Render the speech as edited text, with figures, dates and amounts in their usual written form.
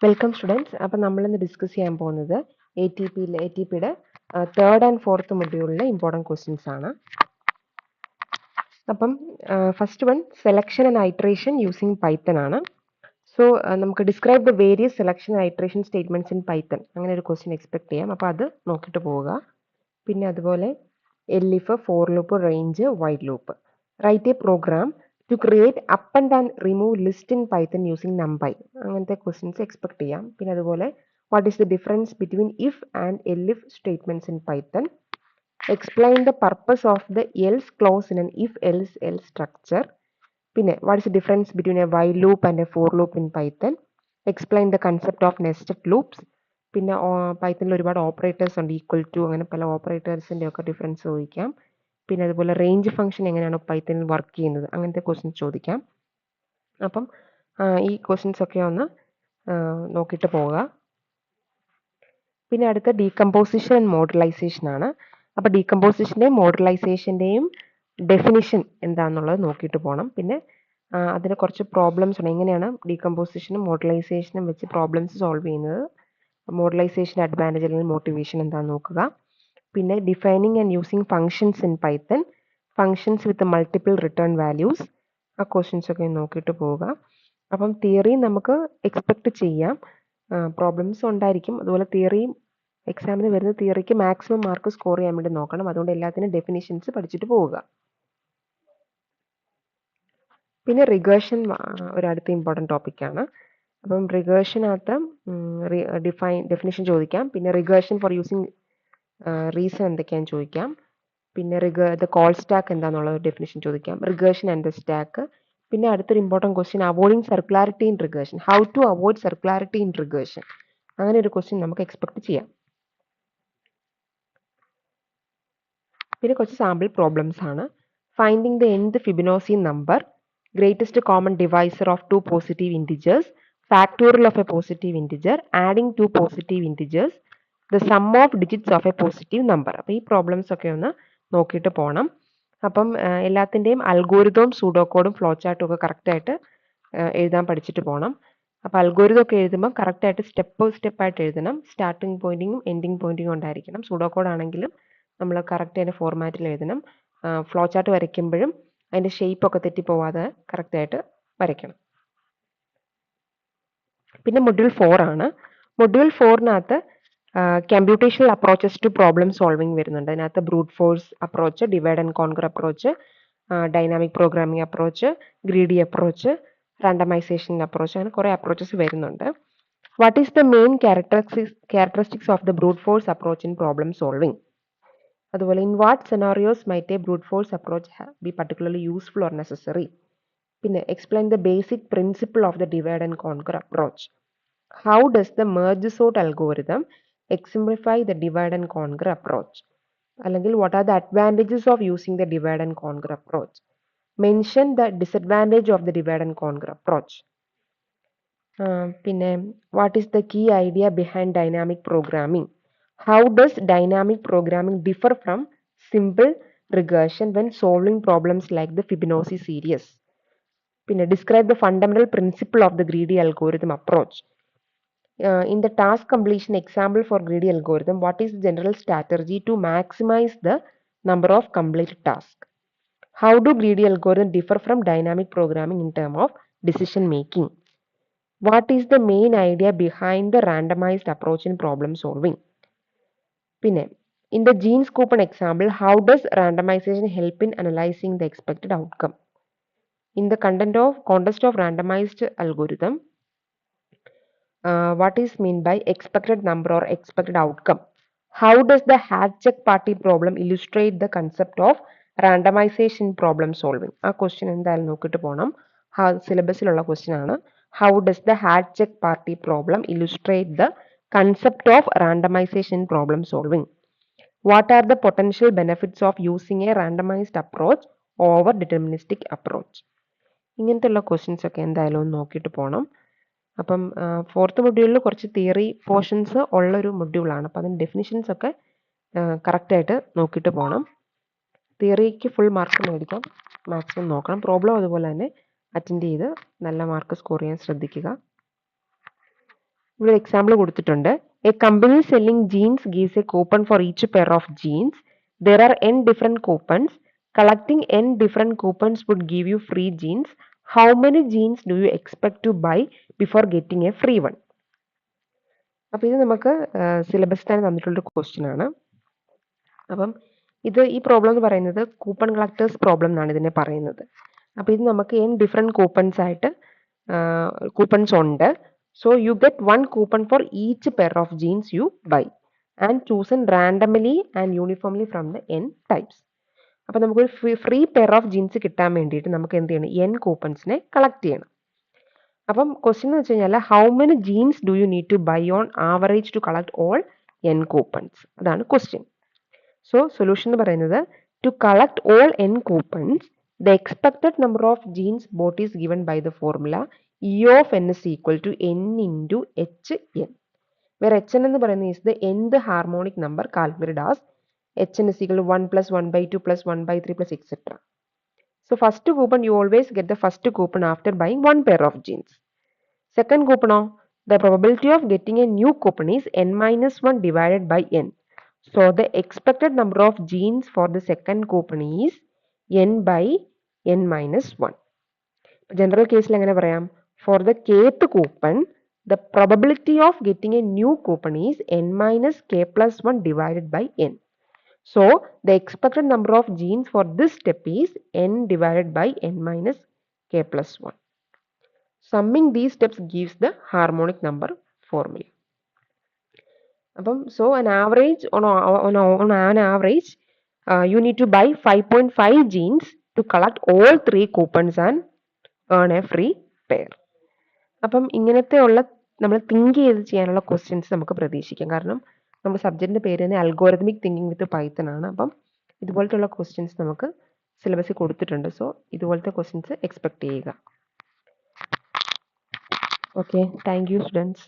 Welcome students. അപ്പം നമ്മളിന്ന് discuss ചെയ്യാൻ പോകുന്നത് എ ടി പിയുടെ തേർഡ് ആൻഡ് ഫോർത്ത് മൊഡ്യൂളിലെ ഇമ്പോർട്ടൻറ്റ് ക്വസ്റ്റ്യൻസ് ആണ്. അപ്പം first one selection and iteration using Python ആണ്. സോ നമുക്ക് describe the various selection and iteration statements in Python അങ്ങനെ ഒരു ക്വസ്റ്റ്യൻ എക്സ്പെക്ട് ചെയ്യാം. അപ്പോൾ അത് നോക്കിയിട്ട് പോവുക. പിന്നെ അതുപോലെ elif, for loop, range, while loop. Write a program to create up and remove list in Python using NumPy. അങ്ങനത്തെ ക്വസ്റ്റ്യൻസ് എക്സ്പെക്ട് ചെയ്യാം. പിന്നെ അതുപോലെ what is the difference between if and elif statements in Python. Explain the purpose of the else clause in an if else else structure. പിന്നെ what is the difference between a while loop and a for loop in Python. Explain the concept of nested loops. പിന്നെ പൈത്തണിൽ ഒരുപാട് operators ഉണ്ട്, equal to, അങ്ങനെ പല ഓപ്പറേറ്റേഴ്സിൻ്റെ ഒക്കെ difference ചോദിക്കാം. പിന്നെ അതുപോലെ റേഞ്ച് ഫംഗ്ഷൻ എങ്ങനെയാണ് പൈത്തണിൽ വർക്ക് ചെയ്യുന്നത്, അങ്ങനത്തെ ക്വസ്റ്റ്യൻസ് ചോദിക്കാം. അപ്പം ഈ ക്വസ്റ്റ്യൻസ് ഒക്കെ ഒന്ന് നോക്കിയിട്ട് പോവുക. പിന്നെ അടുത്ത ഡീകമ്പോസിഷൻ ആൻഡ് മോഡലൈസേഷൻ ആണ്. അപ്പോൾ ഡീകമ്പോസിഷൻ്റെയും മോഡലൈസേഷൻ്റെയും ഡെഫിനിഷൻ എന്താണെന്നുള്ളത് നോക്കിയിട്ട് പോകണം. പിന്നെ അതിന് കുറച്ച് പ്രോബ്ലംസ് ഉണ്ട്, എങ്ങനെയാണ് ഡീകമ്പോസിഷനും മോഡലൈസേഷനും വെച്ച് പ്രോബ്ലംസ് സോൾവ് ചെയ്യുന്നത്, മോഡലൈസേഷൻ അഡ്വാൻറ്റേജ് അല്ലെങ്കിൽ മോട്ടിവേഷൻ എന്താണെന്ന് നോക്കുക. പിന്നെ defining and using functions in Python, functions with multiple return values. ആ ക്വസ്റ്റ്യൻസ് ഒക്കെ നോക്കിയിട്ട് പോവുക. അപ്പം തിയറി നമുക്ക് എക്സ്പെക്ട് ചെയ്യാം, പ്രോബ്ലംസ് ഉണ്ടായിരിക്കും. അതുപോലെ തിയറിയും എക്സാമിന് വരുന്ന തിയറിക്ക് മാക്സിമം മാർക്ക് സ്കോർ ചെയ്യാൻ വേണ്ടി നോക്കണം. അതുകൊണ്ട് എല്ലാത്തിനും ഡെഫിനിഷൻസ് പഠിച്ചിട്ട് പോവുക. പിന്നെ റിഗേഷൻ ഒരു അടുത്ത ഇമ്പോർട്ടൻറ്റ് ടോപ്പിക്കാണ്. അപ്പം റിഗേഷനകത്ത് ഡെഫിനിഷൻ ചോദിക്കാം. പിന്നെ റിഗേഷൻ ഫോർ യൂസിങ് റീസൺ എന്തൊക്കെയാണെന്ന് ചോദിക്കാം. പിന്നെ ദ കോൾ സ്റ്റാക്ക് എന്താണെന്നുള്ള ഡെഫിനിഷൻ ചോദിക്കാം. Recursion and the stack. പിന്നെ അടുത്തൊരു important question, avoiding circularity in recursion. How to avoid circularity in recursion, അങ്ങനെ ഒരു ക്വസ്റ്റ്യൻ നമുക്ക് എക്സ്പെക്ട് ചെയ്യാം. പിന്നെ കുറച്ച് സാമ്പിൾ പ്രോബ്ലംസ് ആണ്. Finding the nth Fibonacci number, greatest common divisor of two positive integers, factorial of a positive integer, adding two positive integers, the sum of digits of a positive number. അപ്പോൾ ഈ problems ഒക്കെ ഒന്ന് നോക്കിയിട്ട് പോകണം. അപ്പം എല്ലാത്തിൻ്റെയും അൽഗോരിതവും സൂഡോകോഡും flow ചാർട്ടും ഒക്കെ കറക്റ്റായിട്ട് എഴുതാൻ പഠിച്ചിട്ട് പോകണം. അപ്പോൾ അൽഗോരിതം ഒക്കെ എഴുതുമ്പോൾ കറക്റ്റായിട്ട് സ്റ്റെപ്പായിട്ട് എഴുതണം. സ്റ്റാർട്ടിങ് പോയിന്റിങ്ങും എൻഡിങ് പോയിന്റിങ്ങും ഉണ്ടായിരിക്കണം. സൂഡോകോഡ് ആണെങ്കിലും നമ്മൾ കറക്റ്റ് അതിൻ്റെ ഫോർമാറ്റിൽ എഴുതണം. ഫ്ലോ ചാർട്ട് വരയ്ക്കുമ്പോഴും അതിൻ്റെ ഷേപ്പ് ഒക്കെ തെറ്റിപ്പോവാതെ കറക്റ്റായിട്ട് വരയ്ക്കണം. പിന്നെ മൊഡ്യൂൾ 4 ആണ്. മൊഡ്യൂൾ 4-നകത്ത് computational approaches to problem solving വരുന്നുണ്ട്. അതിനകത്ത് brute force approach, divide and conquer approach, dynamic programming approach, greedy approach, randomisation approach, അങ്ങനെ കുറേ അപ്രോച്ചസ് വരുന്നുണ്ട്. What is the main characteristics of the brute force approach in problem solving. അതുപോലെ in what scenarios might a brute force approach be particularly useful or necessary. പിന്നെ explain the basic principle of the divide and conquer approach. How does the merge sort algorithm exemplify the divide and conquer approach, അല്ലെങ്കിൽ what are the advantages of using the divide and conquer approach. Mention the disadvantage of the divide and conquer approach. പിന്നെ what is the key idea behind dynamic programming. How does dynamic programming differ from simple regression when solving problems like the Fibonacci series? Pinna describe the fundamental principle of the greedy algorithm approach. In the task completion example for greedy algorithm, what is the general strategy to maximize the number of completed tasks? How do greedy algorithms differ from dynamic programming in terms of decision making? What is the main idea behind the randomized approach in problem solving? പിന്നെ in the genes coupon example, how does randomization help in analyzing the expected outcome? In the context of randomized algorithm, what is meant by expected number or expected outcome? How does the hat-check party problem illustrate the concept of randomization problem solving? ആ question എന്തായാലും നോക്കിയിട്ട് പോകണം. സിലബസിലുള്ള question ആണ്. How does the hat-check party problem illustrate the concept of randomization problem solving? What are the potential benefits of using a randomized approach over deterministic approach? ഇങ്ങനത്തെയുള്ള questions ഒക്കെ എന്തായാലും ഒന്ന് നോക്കിയിട്ട് പോകണം. അപ്പം ഫോർത്ത് മൊഡ്യൂളിൽ കുറച്ച് തിയറി പോർഷൻസ് ഉള്ളൊരു മൊഡ്യൂളാണ്. അപ്പം അതിന് ഡെഫിനിഷൻസ് ഒക്കെ കറക്റ്റായിട്ട് നോക്കിയിട്ട് പോകണം. തിയറിക്ക് ഫുൾ മാർക്ക് മേടിക്കാൻ മാക്സിമം നോക്കണം. പ്രോബ്ലം അതുപോലെ തന്നെ അറ്റൻഡ് ചെയ്ത് നല്ല മാർക്ക് സ്കോർ ചെയ്യാൻ ശ്രദ്ധിക്കുക. ഇവിടെ എക്സാമ്പിൾ കൊടുത്തിട്ടുണ്ട്. A company selling jeans gives a coupon for each pair of jeans. There are n different coupons. Collecting n different coupons would give you free jeans. How many jeans do you expect to buy before getting a free one? അപ്പോൾ ഇത് നമുക്ക് syllabus തന്നെ തന്നിട്ടുള്ള question ആണ്. അപ്പം ഈ problem എന്ന് പറയുന്നത് കൂപ്പൺ കളക്ടേഴ്സ് പ്രോബ്ലം എന്നാണ് ഇതിനെ പറയുന്നത്. അപ്പോൾ ഇത് നമുക്ക് n ഡിഫറെന്റ് കൂപ്പൺസ് ആയിട്ട് കൂപ്പൺസ് ഉണ്ട്. So you get 1 coupon for each pair of jeans you buy and chosen randomly and uniformly from the n types. അപ്പോൾ നമുക്കൊരു ഫ്രീ പെയർ ഓഫ് ജീൻസ് കിട്ടാൻ വേണ്ടിയിട്ട് നമുക്ക് എന്ത് ചെയ്യണം? n കൂപ്പൺസിനെ കളക്ട് ചെയ്യണം. അപ്പം ക്വസ്റ്റ്യൻ എന്ന് വെച്ച് കഴിഞ്ഞാൽ how many jeans do you need to buy on average to collect all n coupons? അതാണ് ക്വസ്റ്റ്യൻ. സോ സൊല്യൂഷൻ എന്ന് പറയുന്നത് to collect all n coupons the expected number of jeans bought is given by the formula E of n is equal to n into hn, where hn എന്ന് പറയുന്നത് is the nth harmonic number calculated as hn is equal to 1 plus 1 by 2 plus 1 by 3 plus etc. So first coupon you always get the first coupon after buying one pair of jeans. Second coupon, the probability of getting a new coupon is n minus 1 divided by n. So the expected number of jeans for the second coupon is n by n minus 1. General case എങ്ങനെ പറയാം? For the kth coupon, the probability of getting a new coupon is n minus k plus 1 divided by n. So the expected number of jeans for this step is n divided by n minus k plus 1. Summing these steps gives the harmonic number formula. So an average on an average you need to buy 5.5 jeans to collect all 3 coupons and earn a free pair. അപ്പം ഇങ്ങനത്തെയുള്ള നമ്മൾ think ചെയ്ത് ചെയ്യാനുള്ള questions നമുക്ക് പ്രതീക്ഷിക്കാം. കാരണം നമ്മുടെ സബ്ജക്റ്റിൻ്റെ പേര് തന്നെ അൽഗോറിതമിക് തിങ്കിങ് വിത്ത് പൈത്തൺ ആണ്. അപ്പം ഇതുപോലത്തെയുള്ള ക്വസ്റ്റ്യൻസ് നമുക്ക് സിലബസിൽ കൊടുത്തിട്ടുണ്ട്. സോ ഇതുപോലത്തെ ക്വസ്റ്റ്യൻസ് എക്സ്പെക്ട് ചെയ്യുക. Okay, thank you students.